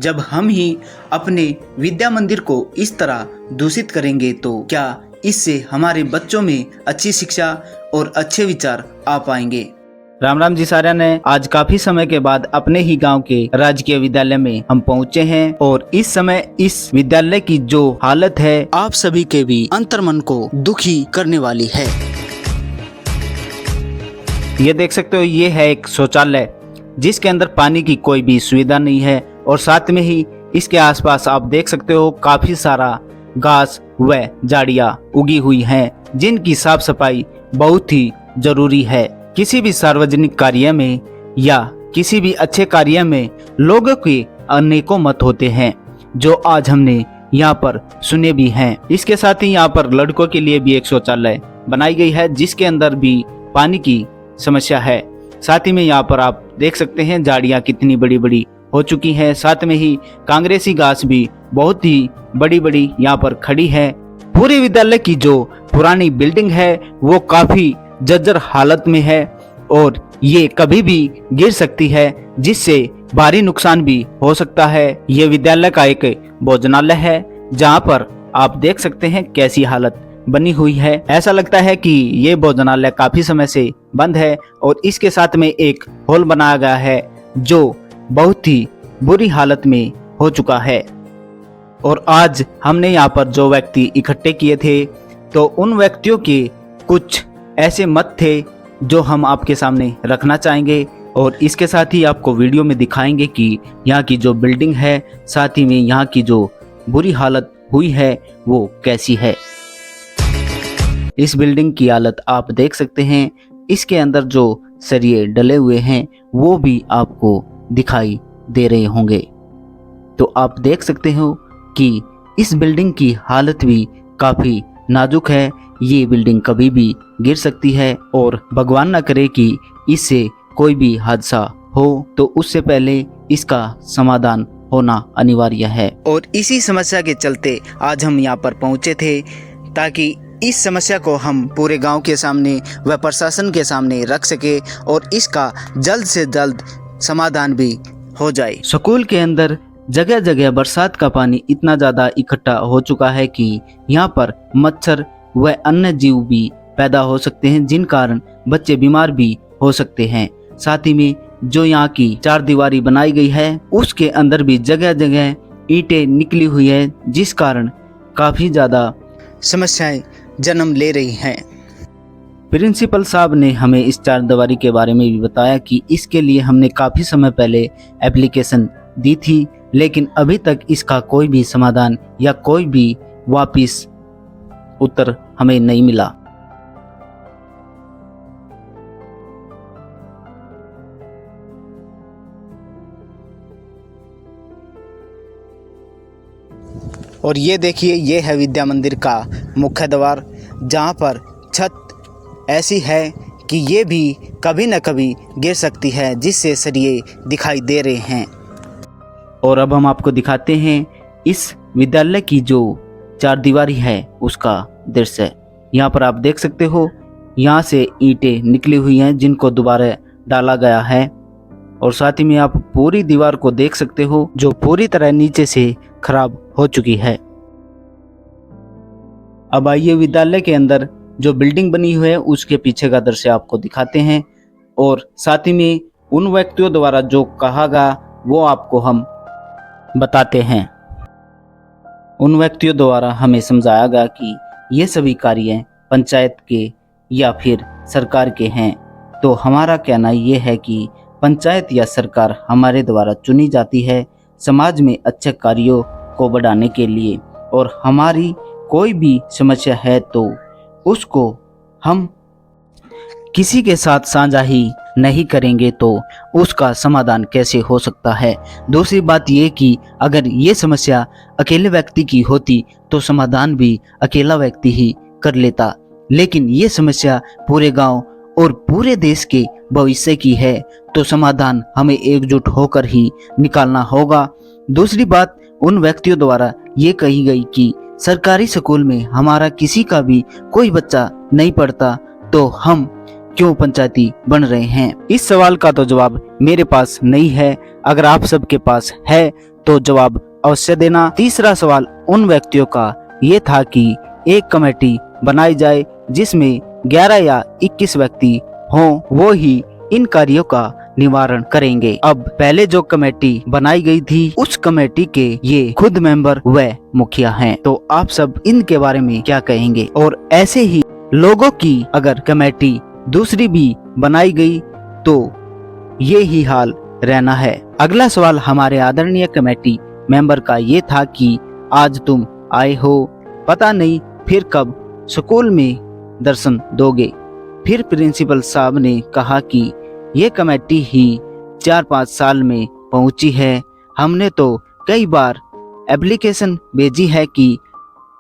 जब हम ही अपने विद्या मंदिर को इस तरह दूषित करेंगे तो क्या इससे हमारे बच्चों में अच्छी शिक्षा और अच्छे विचार आ पाएंगे। राम राम जी साਰਿਆਂ ने आज काफी समय के बाद अपने ही गांव के राजकीय विद्यालय में हम पहुंचे हैं और इस समय इस विद्यालय की जो हालत है आप सभी के भी अंतर्मन को दुखी करने वाली है। ये देख सकते हो, ये है एक शौचालय जिसके अंदर पानी की कोई भी सुविधा नहीं है और साथ में ही इसके आसपास आप देख सकते हो काफी सारा घास व झाड़ियां उगी हुई हैं जिनकी साफ सफाई बहुत ही जरूरी है। किसी भी सार्वजनिक कार्य में या किसी भी अच्छे कार्य में लोगों के अनेकों मत होते हैं जो आज हमने यहाँ पर सुने भी हैं। इसके साथ ही यहाँ पर लड़कों के लिए भी एक शौचालय बनाई गई है जिसके अंदर भी पानी की समस्या है। साथ ही में यहाँ पर आप देख सकते हैं झाड़ियाँ कितनी बड़ी बड़ी हो चुकी हैं। साथ में ही कांग्रेसी घास भी बहुत ही बड़ी बड़ी यहाँ पर खड़ी है। पूरे विद्यालय की जो पुरानी बिल्डिंग है वो काफी जर्जर हालत में है और ये कभी भी गिर सकती है जिससे भारी नुकसान भी हो सकता है। ये विद्यालय का एक भोजनालय है जहाँ पर आप देख सकते हैं कैसी हालत बनी हुई है। ऐसा लगता है कि ये भोजनालय काफी समय से बंद है और इसके साथ में एक हॉल बनाया गया है जो बहुत ही बुरी हालत में हो चुका है। और आज हमने यहाँ पर जो व्यक्ति इकट्ठे किए थे तो उन व्यक्तियों के कुछ ऐसे मत थे जो हम आपके सामने रखना चाहेंगे और इसके साथ ही आपको वीडियो में दिखाएंगे कि यहाँ की जो बिल्डिंग है साथ ही में यहाँ की जो बुरी हालत हुई है वो कैसी है। इस बिल्डिंग की हालत आप देख सकते हैं। इसके अंदर जो सरिये डले हुए हैं वो भी आपको दिखाई दे रहे होंगे। तो आप देख सकते हो कि इस बिल्डिंग की हालत भी काफी नाजुक है। ये बिल्डिंग कभी भी गिर सकती है और भगवान ना करे कि इससे कोई भी हादसा हो तो उससे पहले इसका समाधान होना अनिवार्य है। और इसी समस्या के चलते आज हम यहाँ पर पहुँचे थे ताकि इस समस्या को हम पूरे गांव के सामने व प्रशासन के सामने रख सके और इसका जल्द से जल्द समाधान भी हो जाए। स्कूल के अंदर जगह जगह बरसात का पानी इतना ज़्यादा इकट्ठा हो चुका है कि यहाँ पर मच्छर व अन्य जीव भी पैदा हो सकते हैं जिन कारण बच्चे बीमार भी हो सकते हैं। साथ ही में जो यहाँ की चार दीवारी बनाई गई है उसके अंदर भी जगह जगह ईंटें निकली हुई है जिस कारण काफ़ी ज़्यादा समस्याएं जन्म ले रही हैं। प्रिंसिपल साहब ने हमें इस चार दीवारी के बारे में भी बताया कि इसके लिए हमने काफ़ी समय पहले एप्लीकेशन दी थी लेकिन अभी तक इसका कोई भी समाधान या कोई भी वापिस उत्तर हमें नहीं मिला। और ये देखिए, ये है विद्या मंदिर का मुख्य द्वार जहाँ पर छत ऐसी है कि ये भी कभी न कभी गिर सकती है जिससे सरिये दिखाई दे रहे हैं। और अब हम आपको दिखाते हैं इस विद्यालय की जो चार दीवारी है उसका दृश्य। यहाँ पर आप देख सकते हो यहाँ से ईंटें निकली हुई हैं जिनको दोबारा डाला गया है और साथ ही में आप पूरी दीवार को देख सकते हो जो पूरी तरह नीचे से खराब हो चुकी है। अब आइए विद्यालय के अंदर जो बिल्डिंग बनी हुई है उसके पीछे का दृश्य आपको दिखाते हैं और साथ ही में उन व्यक्तियों द्वारा जो कहा गया वो आपको हम बताते हैं। उन व्यक्तियों द्वारा हमें समझाया गया कि ये सभी कार्य पंचायत के या फिर सरकार के हैं। तो हमारा कहना ये है कि पंचायत या सरकार हमारे द्वारा चुनी जाती है समाज में अच्छे कार्यों को बढ़ाने के लिए और हमारी कोई भी समस्या है तो उसको हम किसी के साथ साझा ही नहीं करेंगे तो उसका समाधान कैसे हो सकता है। दूसरी बात ये कि अगर ये समस्या अकेले व्यक्ति की होती तो समाधान भी अकेला व्यक्ति ही कर लेता, लेकिन ये समस्या पूरे गांव और पूरे देश के भविष्य की है तो समाधान हमें एकजुट होकर ही निकालना होगा। दूसरी बात उन व्यक्तियों द्वारा ये कही गई कि सरकारी स्कूल में हमारा किसी का भी कोई बच्चा नहीं पढ़ता तो हम क्यों पंचायती बन रहे हैं। इस सवाल का तो जवाब मेरे पास नहीं है। अगर आप सबके पास है तो जवाब अवश्य देना। तीसरा सवाल उन व्यक्तियों का ये था कि एक कमेटी बनाई जाए जिसमें 11 या 21 व्यक्ति हों, वो ही इन कार्यों का निवारण करेंगे। अब पहले जो कमेटी बनाई गई थी उस कमेटी के ये खुद मेंबर व मुखिया हैं, तो आप सब इनके बारे में क्या कहेंगे? और ऐसे ही लोगों की अगर कमेटी दूसरी भी बनाई गई तो ये ही हाल रहना है। अगला सवाल हमारे आदरणीय कमेटी मेंबर का ये था कि आज तुम आए हो, पता नहीं फिर कब स्कूल में दर्शन दोगे। फिर प्रिंसिपल साहब ने कहा कि ये कमेटी ही 4-5 साल में पहुंची है, हमने तो कई बार एप्लीकेशन भेजी है कि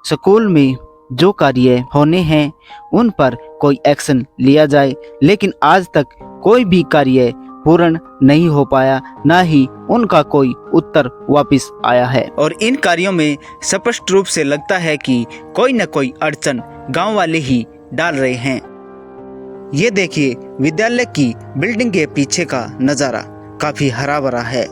स्कूल में जो कार्य होने हैं उन पर कोई एक्शन लिया जाए, लेकिन आज तक कोई भी कार्य पूर्ण नहीं हो पाया, ना ही उनका कोई उत्तर वापस आया है। और इन कार्यों में स्पष्ट रूप से लगता है कि कोई न कोई अड़चन गांव वाले ही डाल रहे हैं। ये देखिए, विद्यालय की बिल्डिंग के पीछे का नज़ारा काफी हरा भरा है,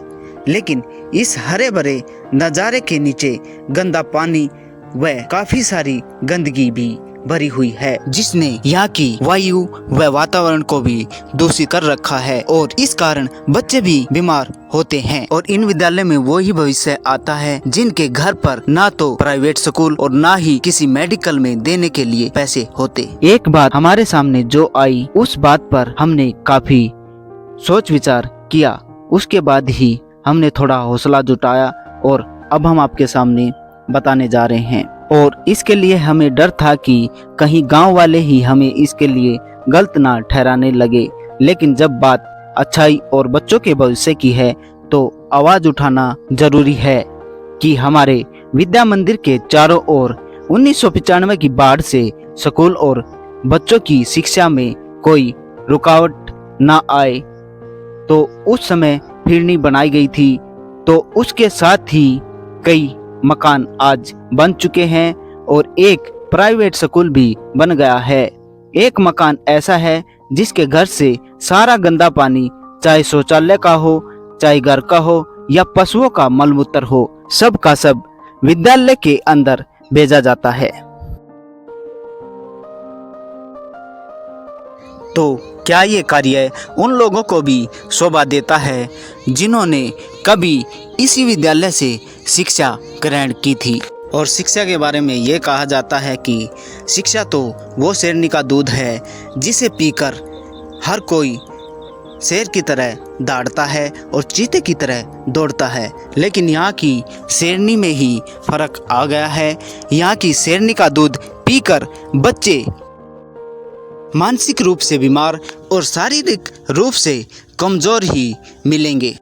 लेकिन इस हरे भरे नज़ारे के नीचे गंदा पानी व काफी सारी गंदगी भी भरी हुई है, जिसने यहाँ की वायु व वातावरण को भी दूषित कर रखा है और इस कारण बच्चे भी बीमार होते हैं। और इन विद्यालय में वो ही भविष्य आता है जिनके घर पर ना तो प्राइवेट स्कूल और ना ही किसी मेडिकल में देने के लिए पैसे होते। एक बात हमारे सामने जो आई उस बात पर हमने काफी सोच विचार किया, उसके बाद ही हमने थोड़ा हौसला जुटाया और अब हम आपके सामने बताने जा रहे हैं। और इसके लिए हमें डर था कि कहीं गांव वाले ही हमें इसके लिए गलत ना ठहराने लगे, लेकिन जब बात अच्छाई और बच्चों के भविष्य की है तो आवाज उठाना जरूरी है कि हमारे विद्या मंदिर के चारों ओर 1995 की बाढ़ से स्कूल और बच्चों की शिक्षा में कोई रुकावट ना आए। तो उस समय फिरनी बनाई गई थी, तो उसके साथ ही कई मकान आज बन चुके हैं और एक प्राइवेट स्कूल भी बन गया है। एक मकान ऐसा है जिसके घर से सारा गंदा पानी, चाहे शौचालय का हो, चाहे घर का हो या पशुओं का मलमूत्र हो, सब का सब विद्यालय के अंदर भेजा जाता है। तो क्या ये कार्य उन लोगों को भी शोभा देता है जिन्होंने कभी इसी विद्यालय से शिक्षा ग्रहण की थी? और शिक्षा के बारे में ये कहा जाता है कि शिक्षा तो वो शेरनी का दूध है जिसे पीकर हर कोई शेर की तरह दौड़ता है और चीते की तरह दौड़ता है, लेकिन यहाँ की शेरनी में ही फर्क आ गया है। यहाँ की शेरनी का दूध पीकर बच्चे मानसिक रूप से बीमार और शारीरिक रूप से कमज़ोर ही मिलेंगे।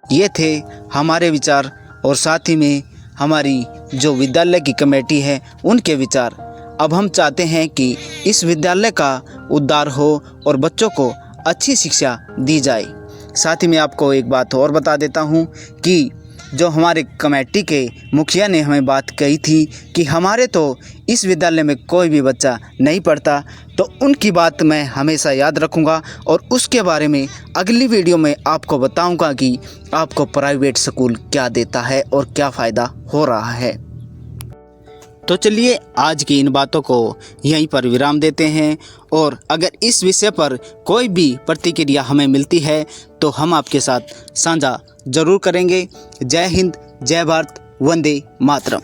ये थे हमारे विचार और साथ ही में हमारी जो विद्यालय की कमेटी है उनके विचार। अब हम चाहते हैं कि इस विद्यालय का उद्धार हो और बच्चों को अच्छी शिक्षा दी जाए। साथ ही में आपको एक बात और बता देता हूँ कि जो हमारे कमेटी के मुखिया ने हमें बात कही थी कि हमारे तो इस विद्यालय में कोई भी बच्चा नहीं पढ़ता, तो उनकी बात मैं हमेशा याद रखूंगा और उसके बारे में अगली वीडियो में आपको बताऊंगा कि आपको प्राइवेट स्कूल क्या देता है और क्या फ़ायदा हो रहा है। तो चलिए आज की इन बातों को यहीं पर विराम देते हैं, और अगर इस विषय पर कोई भी प्रतिक्रिया हमें मिलती है तो हम आपके साथ साझा ज़रूर करेंगे। जय हिंद, जय भारत, वंदे मातरम।